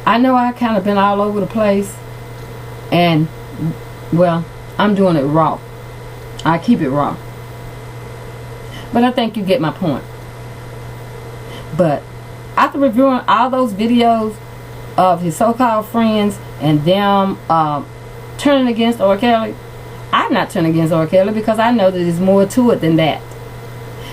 I know I kind of been all over the place, and well, I'm doing it raw. I keep it raw. But I think you get my point. But after reviewing all those videos of his so-called friends and them turning against R. Kelly, I'm not turning against R. Kelly because I know that there's more to it than that.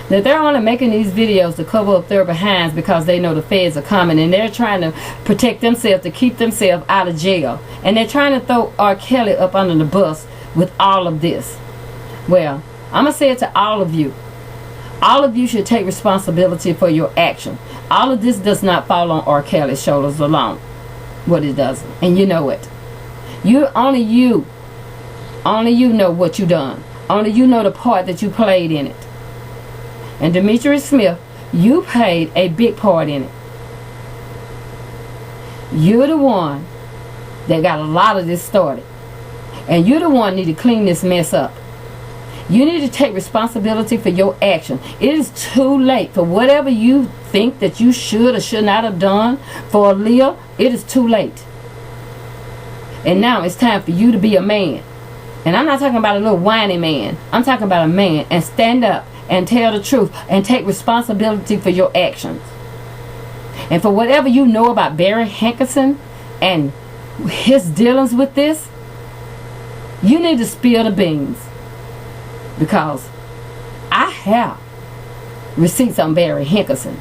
That they're only making these videos to cover up their behinds because they know the feds are coming, and they're trying to protect themselves, to keep themselves out of jail. And they're trying to throw R. Kelly up under the bus with all of this. Well, I'm going to say it to all of you. All of you should take responsibility for your action. All of this does not fall on R. Kelly's shoulders alone. What it doesn't. And you know it. Only you know what you done. Only you know the part that you played in it. And Demetrius Smith, you played a big part in it. You're the one that got a lot of this started. And you're the one that need to clean this mess up. You need to take responsibility for your action. It is too late for whatever you think that you should or should not have done for Aaliyah. It is too late. And now it's time for you to be a man. And I'm not talking about a little whiny man. I'm talking about a man, and stand up and tell the truth and take responsibility for your actions. And for whatever you know about Barry Hankerson and his dealings with this, you need to spill the beans. Because I have receipts on Barry Hankerson.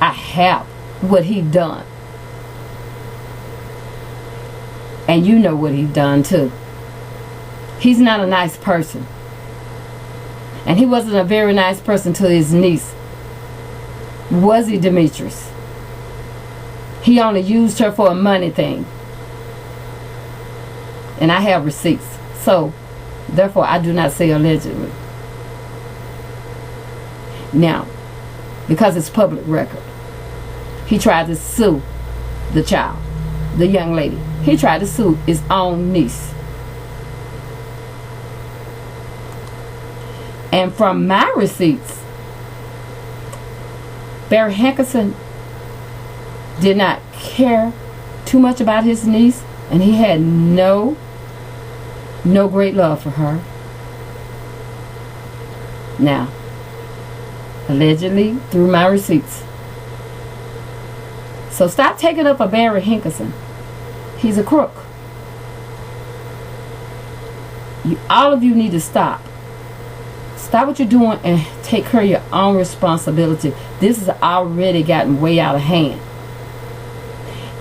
I have what he done. And you know what he done too. He's not a nice person. And he wasn't a very nice person to his niece. Was he, Demetrius? He only used her for a money thing. And I have receipts. So, therefore, I do not say allegedly. Now, because it's public record, he tried to sue the child, the young lady. He tried to sue his own niece. And from my receipts, Barry Hankerson did not care too much about his niece, and he had no great love for her. Now, allegedly through my receipts. So stop taking up for Barry Hankerson. He's a crook. All of you need to stop. Stop what you're doing and take care of your own responsibility. This has already gotten way out of hand.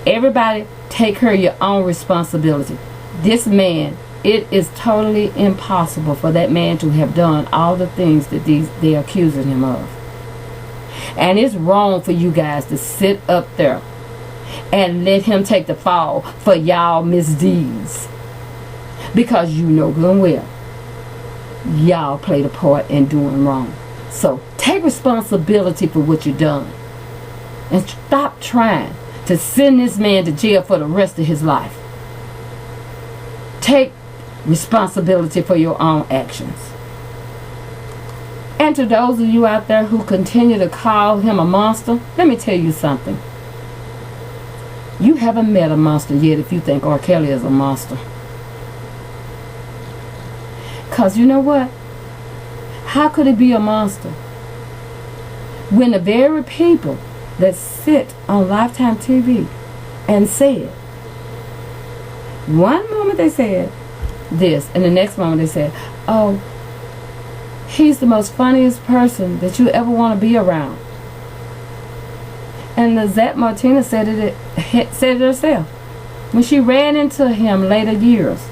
Everybody take care of your own responsibility. This man, it is totally impossible for that man to have done all the things that they're accusing him of. And it's wrong for you guys to sit up there and let him take the fall for y'all misdeeds. Because you know good and well, y'all played a part in doing wrong. So take responsibility for what you've done. And stop trying to send this man to jail for the rest of his life. Take responsibility for your own actions. And to those of you out there who continue to call him a monster, let me tell you something. You haven't met a monster yet if you think R. Kelly is a monster. Because you know what? How could he be a monster when the very people that sit on Lifetime TV and said, one moment they said this, and the next moment they said, oh, he's the most funniest person that you ever want to be around. And Lizette Martinez said it herself when she ran into him later years,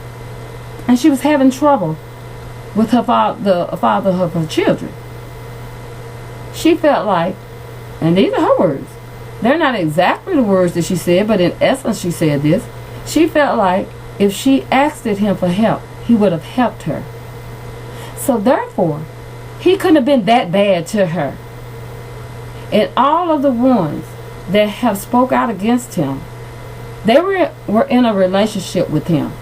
and she was having trouble with the father of her children. She felt like, and these are her words, they're not exactly the words that she said, but in essence she said this, she felt like if she asked him for help, he would have helped her. So therefore, he couldn't have been that bad to her. And all of the ones that have spoke out against him, they were in a relationship with him.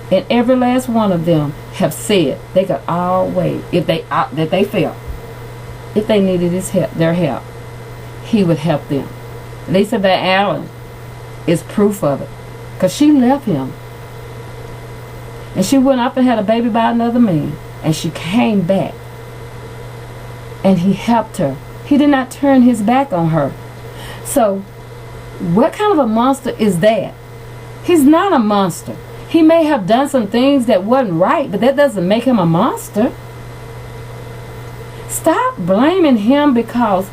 And every last one of them have said they could always, if they felt, if they needed his help, their help, he would help them. Lisa Van Allen is proof of it. Because she left him. And she went up and had a baby by another man. And she came back. And he helped her. He did not turn his back on her. So, what kind of a monster is that? He's not a monster. He may have done some things that wasn't right, but that doesn't make him a monster. Stop blaming him, because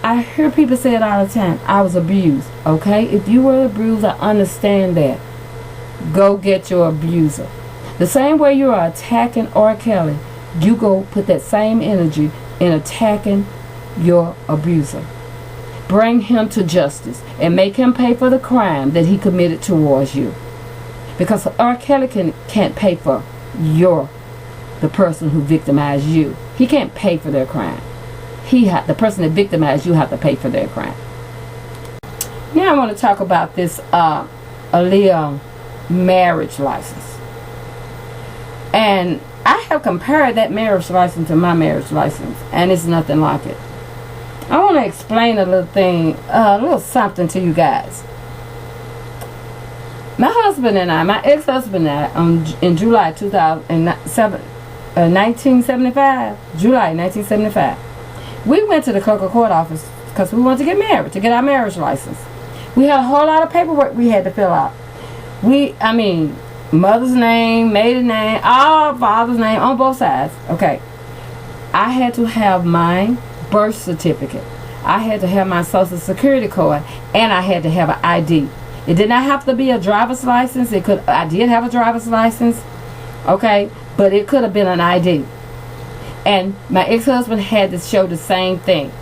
I hear people say it all the time. I was abused. Okay? If you were abused, I understand that. Go get your abuser. The same way you are attacking R. Kelly, you go put that same energy in attacking your abuser. Bring him to justice and make him pay for the crime that he committed towards you. Because R. Kelly can't pay for the person who victimized you. He can't pay for their crime. The person that victimized you have to pay for their crime. Now I want to talk about this Aaliyah marriage license. And I have compared that marriage license to my marriage license, and it's nothing like it. I want to explain a little something to you guys. My husband and I, my ex-husband and I, in July 1975, July 1975, we went to the clerk of court office because we wanted to get married, to get our marriage license. We had a whole lot of paperwork we had to fill out. Mother's name, maiden name, all father's name on both sides. Okay. I had to have my birth certificate. I had to have my social security card, and I had to have an ID. It did not have to be a driver's license. I did have a driver's license. Okay. But it could have been an ID. And my ex-husband had to show the same thing.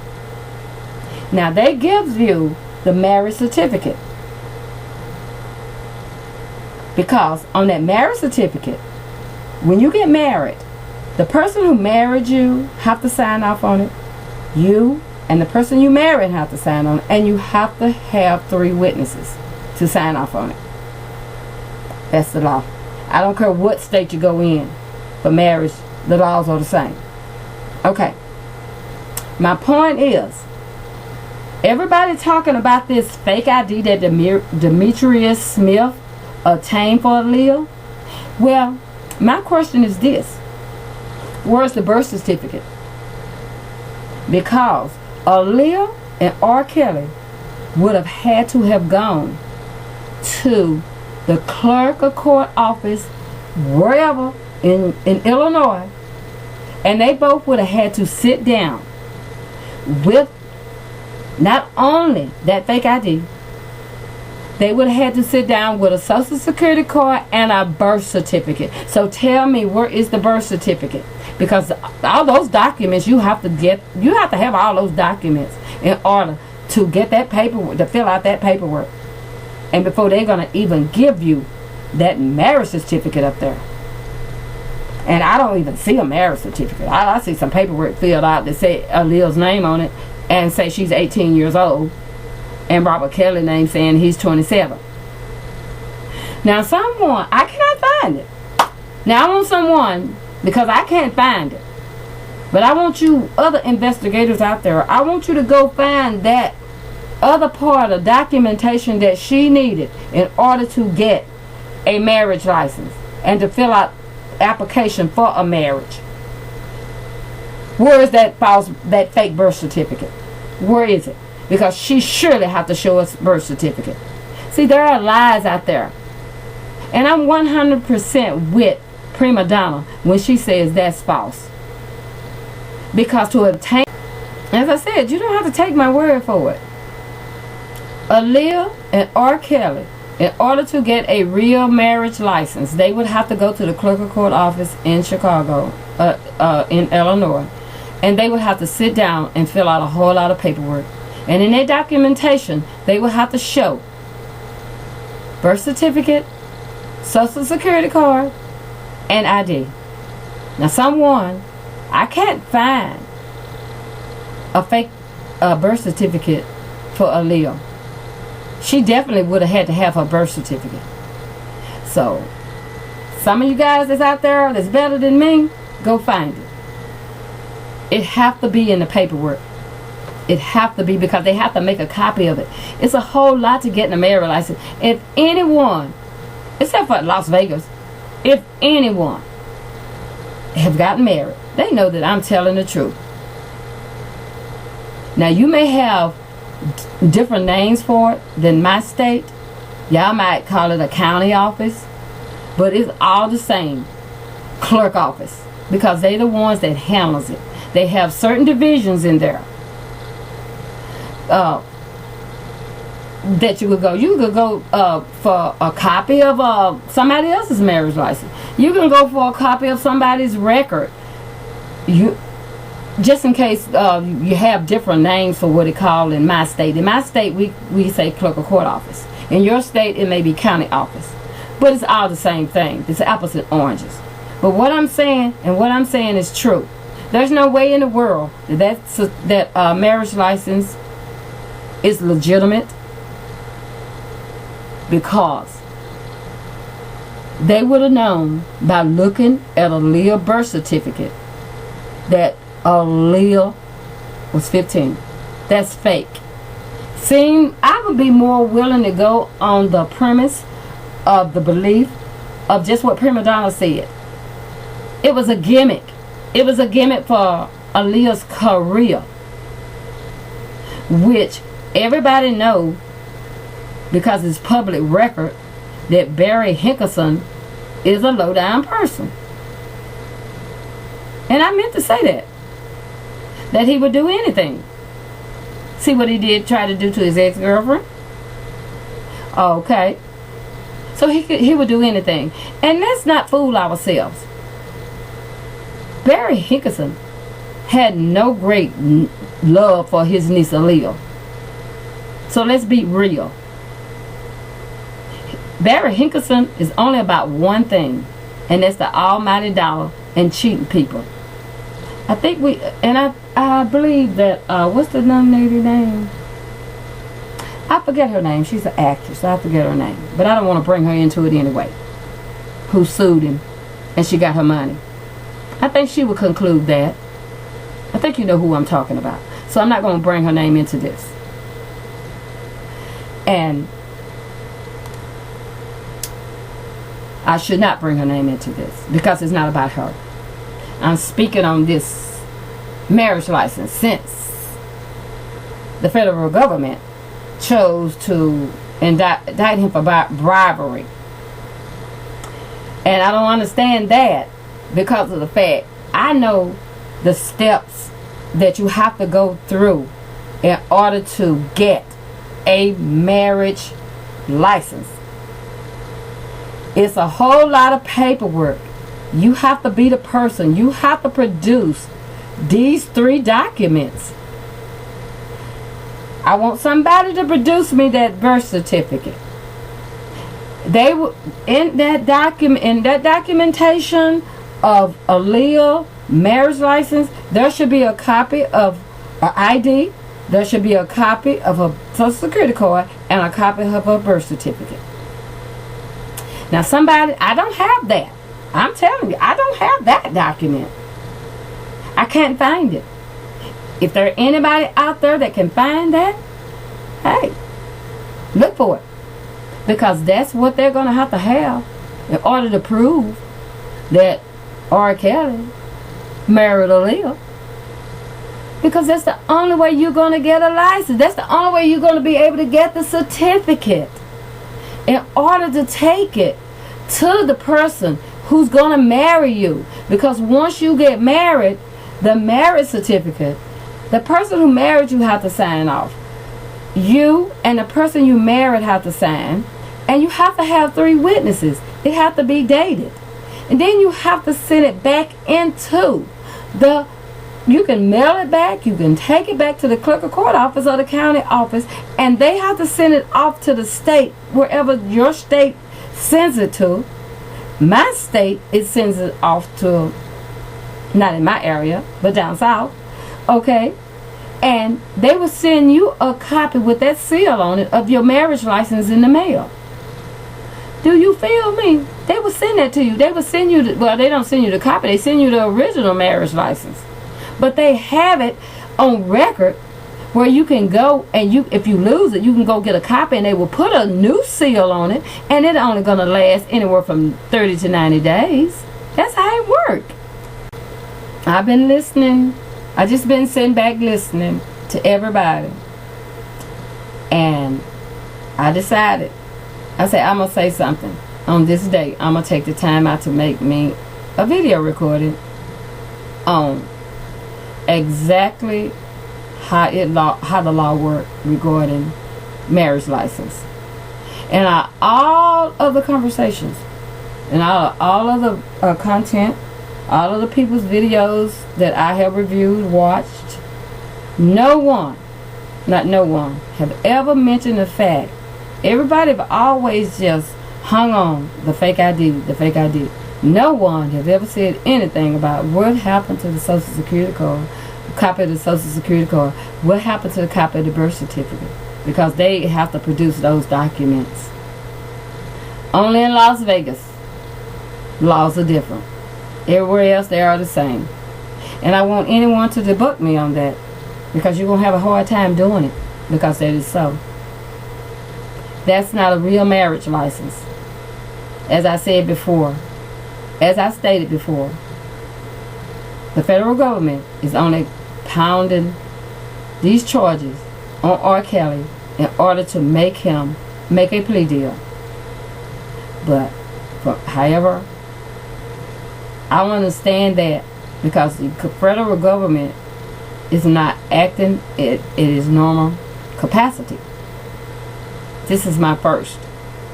Now, they give you the marriage certificate. Because on that marriage certificate, when you get married, the person who married you have to sign off on it. You and the person you married have to sign on it. And you have to have 3 witnesses to sign off on it. That's the law. I don't care what state you go in. For marriage, the laws are the same. Okay. My point is, everybody talking about this fake ID that Demetrius Smith obtained for Aaliyah. Well, my question is this. Where's the birth certificate? Because Aaliyah and R. Kelly would have had to have gone to the clerk of court office wherever in Illinois, and they both would have had to sit down with not only that fake ID, they would have had to sit down with a social security card and a birth certificate. So tell me, where is the birth certificate? Because all those documents you have to have all those documents in order to get that paperwork, to fill out that paperwork. And before they're going to even give you that marriage certificate up there. And I don't even see a marriage certificate. I see some paperwork filled out that say Aaliyah's name on it and say she's 18 years old. And Robert Kelly's name saying he's 27. Now I cannot find it. Now I want someone, because I can't find it. But I want you other investigators out there, I want you to go find that other part of documentation that she needed in order to get a marriage license and to fill out application for a marriage. Where is that fake birth certificate? Where is it? Because she surely have to show us birth certificate. See, there are lies out there. And I'm 100% with Prima Donna when she says that's false. Because to obtain, as I said, you don't have to take my word for it. Aaliyah and R. Kelly, in order to get a real marriage license, they would have to go to the clerk of court office in Chicago, in Illinois. And they would have to sit down and fill out a whole lot of paperwork. And in their documentation, they will have to show birth certificate, social security card, and ID. Now I can't find a fake birth certificate for Aaliyah. She definitely would have had to have her birth certificate. So, some of you guys that's out there that's better than me, go find it. It have to be in the paperwork. It have to be, because they have to make a copy of it. It's a whole lot to getting a marriage license. If anyone, except for Las Vegas, if anyone have gotten married, they know that I'm telling the truth. Now, you may have different names for it than my state. Y'all might call it a county office, but it's all the same. Clerk office, because they're the ones that handles it. They have certain divisions in there that you could go. You could go for a copy of somebody else's marriage license. You can go for a copy of somebody's record. Just in case you have different names for what it called in my state. In my state, we say clerk of court office. In your state, it may be county office. But it's all the same thing. It's apples and oranges. But what I'm saying is true. There's no way in the world that marriage license is legitimate, because they would have known by looking at Aaliyah's birth certificate that Aaliyah was 15. That's fake. See, I would be more willing to go on the premise of the belief of just what Prima Donna said. It was a gimmick. It was a gimmick for Aaliyah's career, which everybody knows, because it's public record, that Barry Hankerson is a low-down person. And I meant to say that he would do anything. See what he did try to do to his ex-girlfriend? Okay. So he would do anything. And let's not fool ourselves. Barry Hankerson had no great love for his niece Aaliyah. So let's be real. Barry Hankerson is only about one thing, and that's the almighty dollar and cheating people. I think I believe that, what's the young lady name? I forget her name. She's an actress. I forget her name. But I don't want to bring her into it anyway. Who sued him, and she got her money. I think she would conclude that. I think you know who I'm talking about. So I'm not going to bring her name into this. And I should not bring her name into this, because it's not about her. I'm speaking on this marriage license, since the federal government chose to indict him for bribery. And I don't understand that, because of the fact I know the steps that you have to go through in order to get a marriage license. It's a whole lot of paperwork. You have to be the person. You have to produce these 3 documents. I want somebody to produce me that birth certificate. They will, in that documentation of Aaliyah marriage license, there should be a copy of her ID. There should be a copy of her Social Security card and a copy of her birth certificate. Now, I don't have that. I'm telling you, I don't have that document. I can't find it. If there's anybody out there that can find that, hey, look for it. Because that's what they're going to have in order to prove that R. Kelly married Aaliyah. Because that's the only way you're going to get a license. That's the only way you're going to be able to get the certificate. In order to take it to the person who's going to marry you. Because once you get married, the marriage certificate, the person who married you have to sign off. You and the person you married have to sign. And you have to have 3 witnesses. It have to be dated. And then you have to send it back into you can mail it back, you can take it back to the clerk of court office or the county office, and they have to send it off to the state, wherever your state sends it to. My state, it sends it off to, not in my area, but down south, okay? And they will send you a copy with that seal on it of your marriage license in the mail. Do you feel me? They will send that to you. They will send you, they don't send you the copy, they send you the original marriage license. But they have it on record where you can go and if you lose it, you can go get a copy and they will put a new seal on it, and it's only going to last anywhere from 30 to 90 days. That's how it works. I've been listening. I just been sitting back listening to everybody, and I decided, I said, I'm going to say something on this day. I'm going to take the time out to make me a video recording on exactly how the law works regarding marriage license. And all of the conversations and all of the content, all of the people's videos that I have reviewed, watched, no one have ever mentioned the fact. Everybody have always just hung on the fake ID, the fake ID. No one have ever said anything about what happened to the Social Security card, copy of the Social Security card, what happened to the copy of the birth certificate, because they have to produce those documents. Only in Las Vegas, laws are different. Everywhere else, they are the same. And I want anyone to debunk me on that, because you're going to have a hard time doing it, because that is so. That's not a real marriage license. As I said before, as I stated before, the federal government is only pounding these charges on R. Kelly in order to make him make a plea deal. But, however, I don't understand that, because the federal government is not acting at its normal capacity. This is my first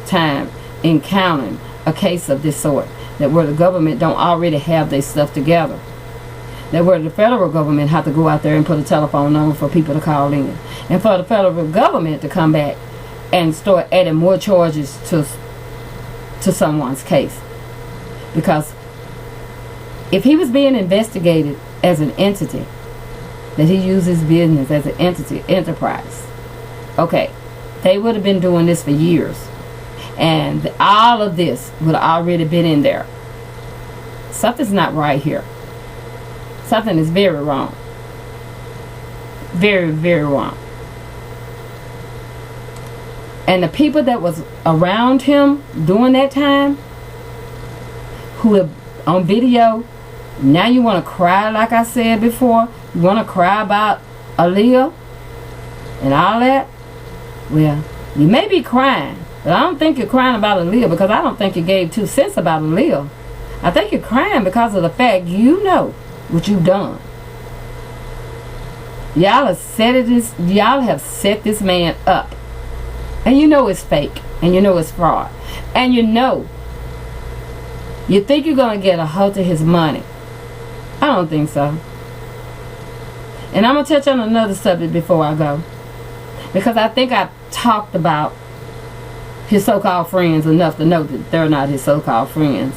time encountering a case of this sort, that where the government don't already have their stuff together, that where the federal government have to go out there and put a telephone number for people to call in, and for the federal government to come back and start adding more charges to someone's case. Because if he was being investigated as an entity, that he used his business as an enterprise, okay, they would have been doing this for years, and all of this would have already been in there. Something's not right here. Something is very wrong. Very, very wrong. And the people that was around him during that time, who have on video, now you want to cry, like I said before, you want to cry about Aaliyah and all that. Well, you may be crying, but I don't think you're crying about Aaliyah, because I don't think you gave 2 cents about Aaliyah. I think you're crying because of the fact you know what you've done. Y'all have set this man up, and you know it's fake, and you know it's fraud, and you think you're gonna get a hold of his money. I don't think so. And I'm gonna touch on another subject before I go, because I think I talked about his so-called friends enough to know that they're not his so-called friends.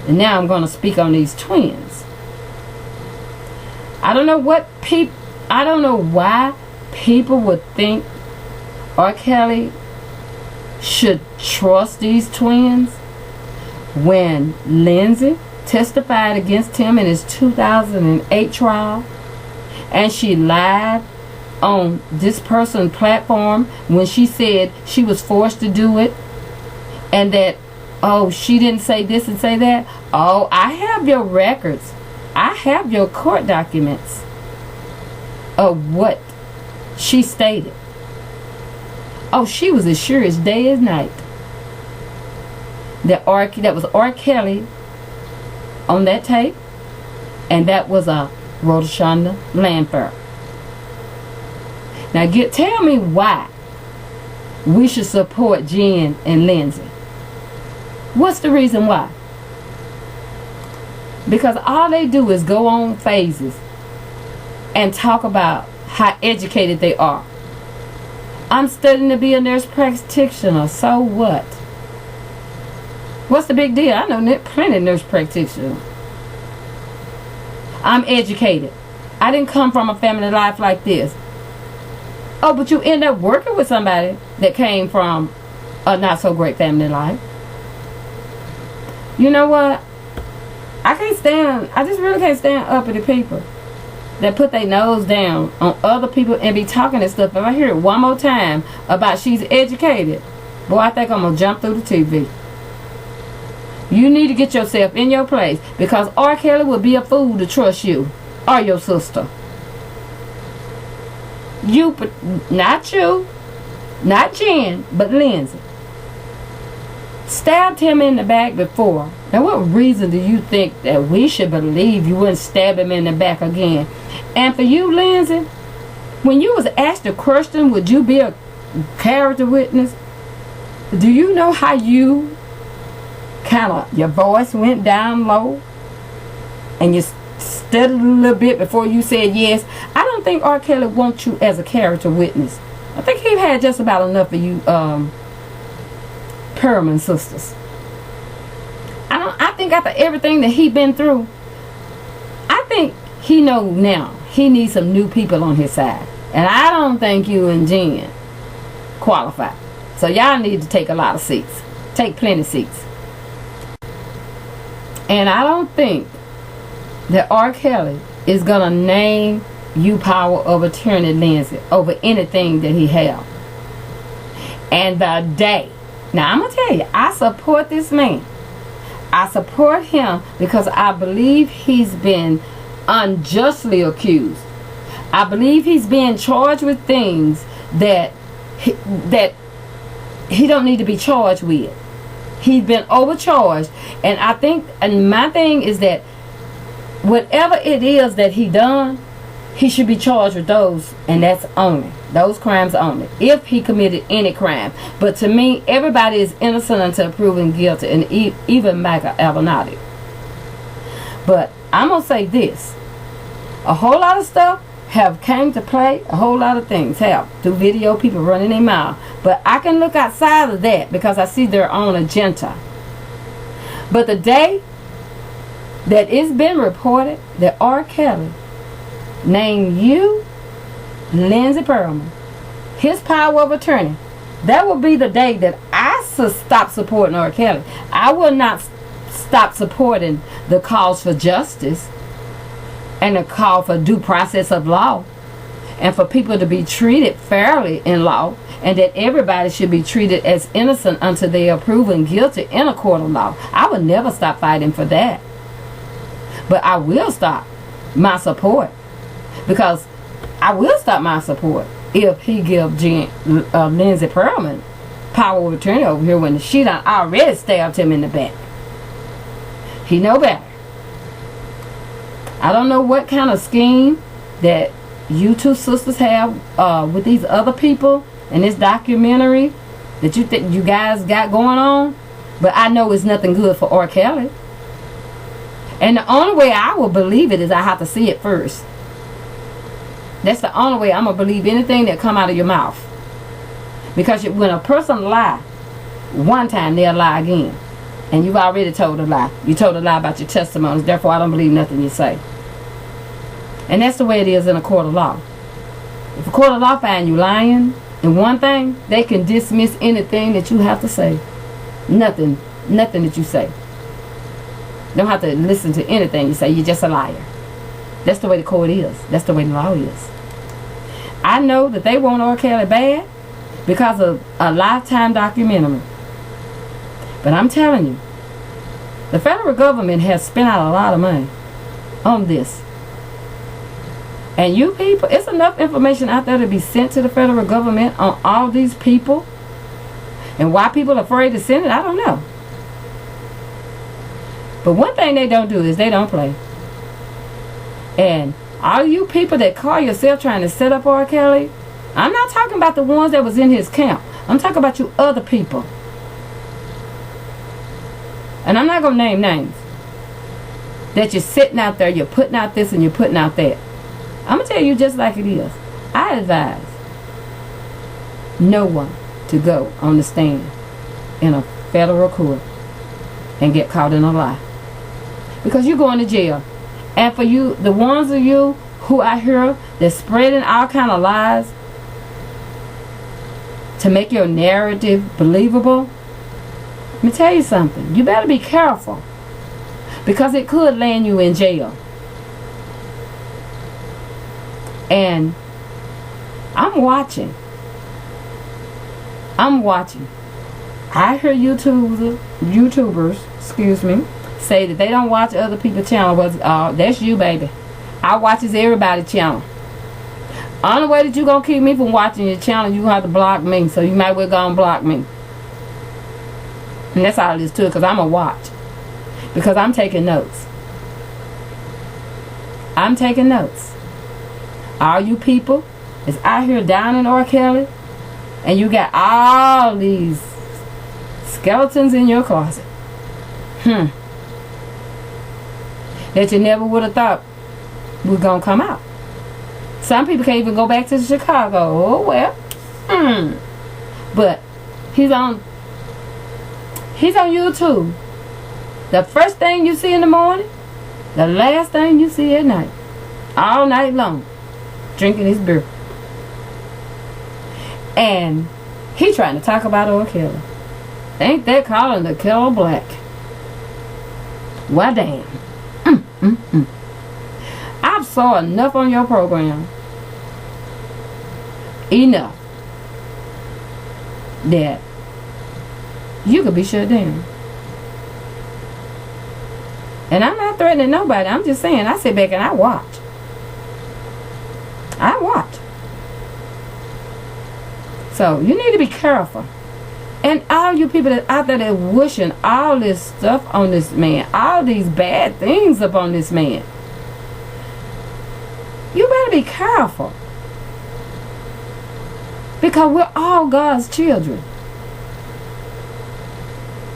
And now I'm going to speak on these twins. I don't know why people would think R. Kelly should trust these twins when Lindsay testified against him in his 2008 trial, and she lied on this person's platform when she said she was forced to do it, and that, oh, she didn't say this and say that. Oh, I have your records. I have your court documents of what she stated. Oh, she was as sure as day as night that was R. Kelly on that tape, and that was a Rhoda Landfair. Now tell me why we should support Jen and Lindsay. What's the reason why? Because all they do is go on phases and talk about how educated they are. I'm studying to be a nurse practitioner, so what? What's the big deal? I know plenty of nurse practitioners. I'm educated. I didn't come from a family life like this. Oh, but you end up working with somebody that came from a not so great family life. You know what? I just really can't stand uppity people. that put their nose down on other people and be talking and stuff, if I hear it one more time about she's educated, boy, I think I'm going to jump through the TV. You need to get yourself in your place, because R. Kelly would be a fool to trust you or your sister. Not you, not Jen, but Lindsay. Stabbed him in the back before. Now, what reason do you think that we should believe you wouldn't stab him in the back again? And for you, Lindsay, when you was asked the question, would you be a character witness? Do you know how your voice went down low? And you stuttered a little bit before you said yes? I don't think R. Kelly wants you as a character witness. I think he had just about enough of you, Perlman sisters. I think after everything that he been through, I think he know now he needs some new people on his side. And I don't think you and Jen qualify. So y'all need to take a lot of seats. Take plenty of seats. And I don't think that R. Kelly is gonna name you power of attorney, Lindsay, over anything that he have. And the day, now I'm gonna tell you, I support this man. I support him because I believe he's been unjustly accused. I believe he's being charged with things that he don't need to be charged with. He's been overcharged, and I think, and my thing is that whatever it is that he done, he should be charged with those, and that's only those crimes only, if he committed any crime. But to me, everybody is innocent until proven guilty, and even Michael Avenatti. But I'm gonna say this: a whole lot of stuff have came to play. A whole lot of things have through video, people running their mouth. But I can look outside of that because I see their own agenda. But the day that it's been reported that R. Kelly named you, Lindsay Perlman, his power of attorney, that will be the day that I stop supporting R. Kelly. I will not stop supporting the cause for justice and the call for due process of law, and for people to be treated fairly in law, and that everybody should be treated as innocent until they are proven guilty in a court of law. I would never stop fighting for that. But I will stop my support, because I will stop my support if he give Lindsay Perlman power of attorney over here when she done already stabbed him in the back. He know better. I don't know what kind of scheme that you two sisters have with these other people in this documentary that you think you guys got going on, but I know it's nothing good for R. Kelly. And the only way I will believe it is I have to see it first. That's the only way I'm going to believe anything that come out of your mouth. Because when a person lie one time, they'll lie again. And you've already told a lie. You told a lie about your testimonies. Therefore, I don't believe nothing you say. And that's the way it is in a court of law. If a court of law find you lying in one thing, they can dismiss anything that you have to say. Nothing that you say. Don't have to listen to anything you say. You're just a liar. That's the way the court is. That's the way the law is. I know that they want R. Kelly bad because of a Lifetime documentary. But I'm telling you, the federal government has spent out a lot of money on this. And you people, it's enough information out there to be sent to the federal government on all these people. And why people are afraid to send it, I don't know. But one thing they don't do is they don't play. And all you people that call yourself trying to set up R. Kelly, I'm not talking about the ones that was in his camp. I'm talking about you other people. And I'm not going to name names. That you're sitting out there, you're putting out this and you're putting out that. I'm going to tell you just like it is. I advise no one to go on the stand in a federal court and get caught in a lie. Because you're going to jail. And for you, the ones of you who I hear that's spreading all kind of lies to make your narrative believable, let me tell you something. You better be careful. Because it could land you in jail. And I'm watching. I hear YouTubers, say that they don't watch other people's channel. Well, that's you, baby. I watches everybody's channel. Only way that you gonna keep me from watching your channel, you gonna have to block me. So you might well go and block me. And that's all it is to it, because I'm a watch. Because I'm taking notes. All you people is out here down in R. Kelly, and you got all these skeletons in your closet. That you never would have thought were gonna come out. Some people can't even go back to Chicago. Oh well. But he's on YouTube. The first thing you see in the morning, the last thing you see at night. All night long. Drinking his beer. And he trying to talk about R. Kelly. Ain't that calling the Killer Black? Why damn. I've saw enough on your program. Enough. That you could be shut down. And I'm not threatening nobody. I'm just saying, I sit back and I watch. So you need to be careful. And all you people that out there that wishing all this stuff on this man, all these bad things upon this man, you better be careful. Because we're all God's children.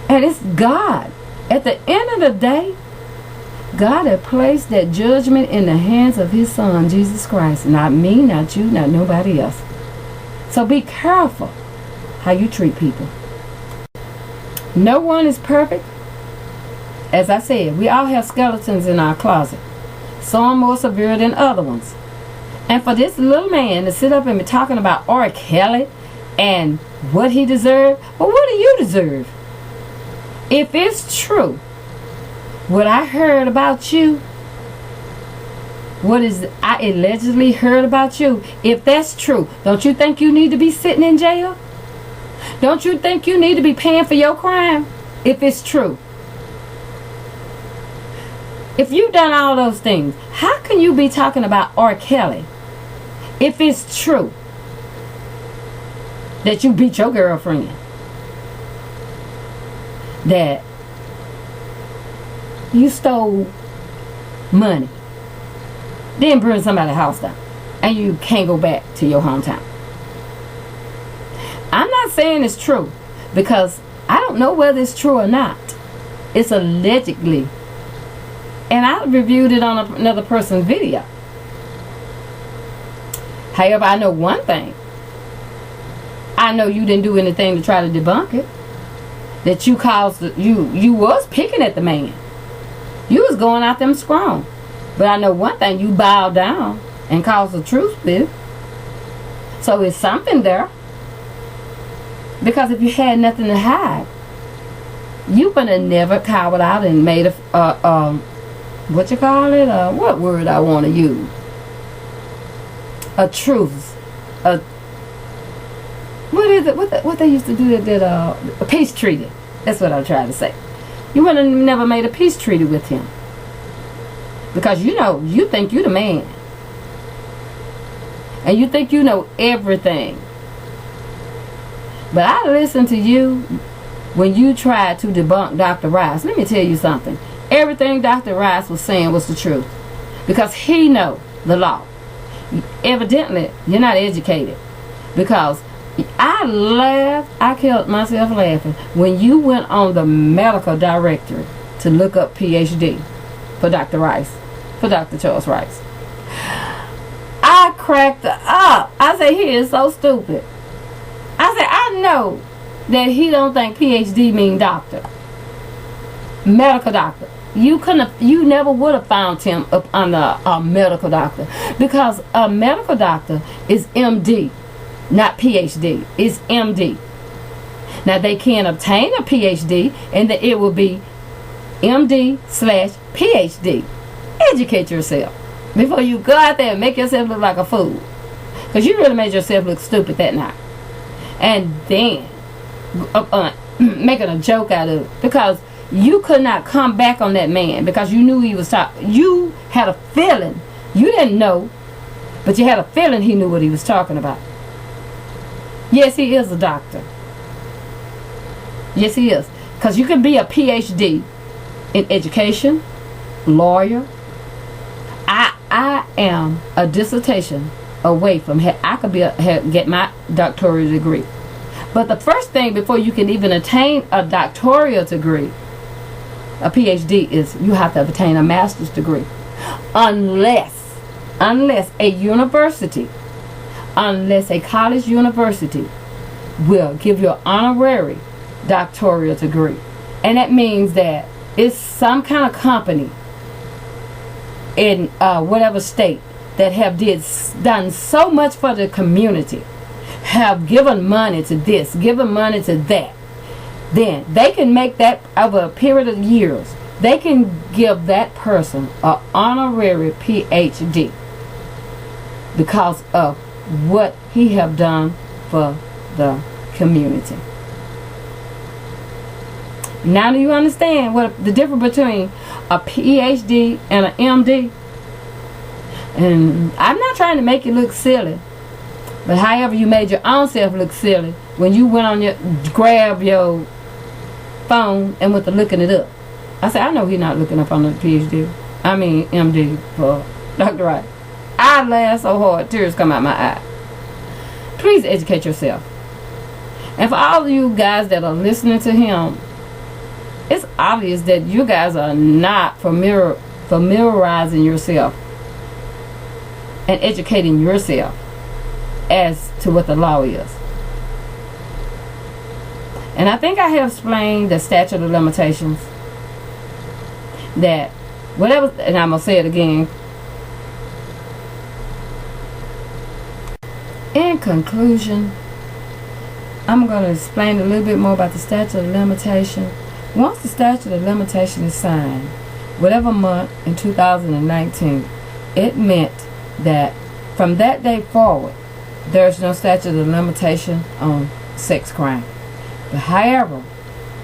And it's God. At the end of the day, God had placed that judgment in the hands of his son, Jesus Christ. Not me, not you, not nobody else. So be careful how you treat people. No one is perfect. As I said, we all have skeletons in our closet. Some more severe than other ones. And for this little man to sit up and be talking about R. Kelly and what he deserved, well, what do you deserve? If it's true, what I heard about you, I allegedly heard about you, if that's true, don't you think you need to be sitting in jail? Don't you think you need to be paying for your crime? If it's true. If you've done all those things, how can you be talking about R. Kelly if it's true that you beat your girlfriend? That you stole money, then burn somebody's house down, and you can't go back to your hometown. I'm not saying it's true, because I don't know whether it's true or not. It's allegedly. And I reviewed it on another person's video. However, I know one thing. I know you didn't do anything to try to debunk it. That you caused, you was picking at the man. You was going out them strong. But I know one thing, you bowed down and caused a truth split. So it's something there. Because if you had nothing to hide, you would have never cowered out and made what you call it? What word I want to use? A truth. What is it? What they used to do a peace treaty. That's what I'm trying to say. You would have never made a peace treaty with him. Because you think you the man. And you think you know everything. But I listened to you when you tried to debunk Dr. Rice. Let me tell you something. Everything Dr. Rice was saying was the truth. Because he know the law. Evidently, you're not educated. Because I killed myself laughing when you went on the medical directory to look up PhD for Dr. Rice, for Dr. Charles Rice. I cracked up. I said, he is so stupid. I said, I know that he don't think PhD mean doctor. Medical doctor. You never would have found him up under a medical doctor. Because a medical doctor is MD, not PhD. It's MD. Now they can obtain a PhD and that it will be MD/PhD. Educate yourself. before you go out there and make yourself look like a fool. Because you really made yourself look stupid that night. And then making a joke out of it. Because you could not come back on that man. Because you knew he was talking. You had a feeling. You didn't know. But you had a feeling he knew what he was talking about. Yes, he is a doctor. Yes, he is. Because you can be a PhD in education, lawyer. I am a dissertation away from I could get my doctoral degree. But the first thing before you can even attain a doctoral degree, a PhD, is you have to obtain a master's degree. Unless a university, unless a college university will give you an honorary doctoral degree. And that means that it's some kind of company in whatever state that have done so much for the community, have given money to this, given money to that, then they can make that over a period of years. They can give that person an honorary PhD because of what he have done for the community. Now do you understand what the difference between a PhD and an MD? And I'm not trying to make you look silly, but however you made your own self look silly when you went on grab your phone and went to looking it up. I said, I know he's not looking up on the MD for Dr. Wright. I laughed so hard, tears come out my eye. Please educate yourself. And for all of you guys that are listening to him, it's obvious that you guys are not familiarizing yourself and educating yourself as to what the law is. And I think I have explained the statute of limitations. That whatever, and I'm going to say it again. In conclusion, I'm going to explain a little bit more about the statute of limitation. Once the statute of limitation is signed, whatever month in 2019, it meant that from that day forward, there's no statute of limitation on sex crime. But however,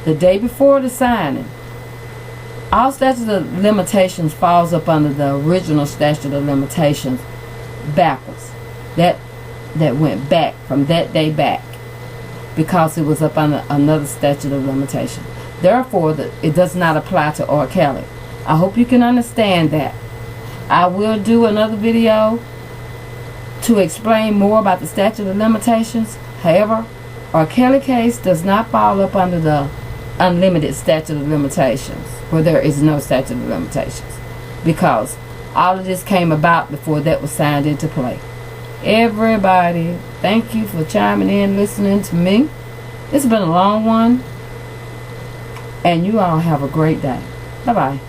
the day before the signing, all statute of limitations falls up under the original statute of limitations backwards. That went back from that day back because it was up under another statute of limitation. Therefore, it does not apply to R. Kelly. I hope you can understand that. I will do another video to explain more about the statute of limitations. However, R. Kelly case does not fall up under the unlimited statute of limitations, where there is no statute of limitations, because all of this came about before that was signed into play. Everybody, thank you for chiming in, listening to me. It's been a long one, and you all have a great day. Bye-bye.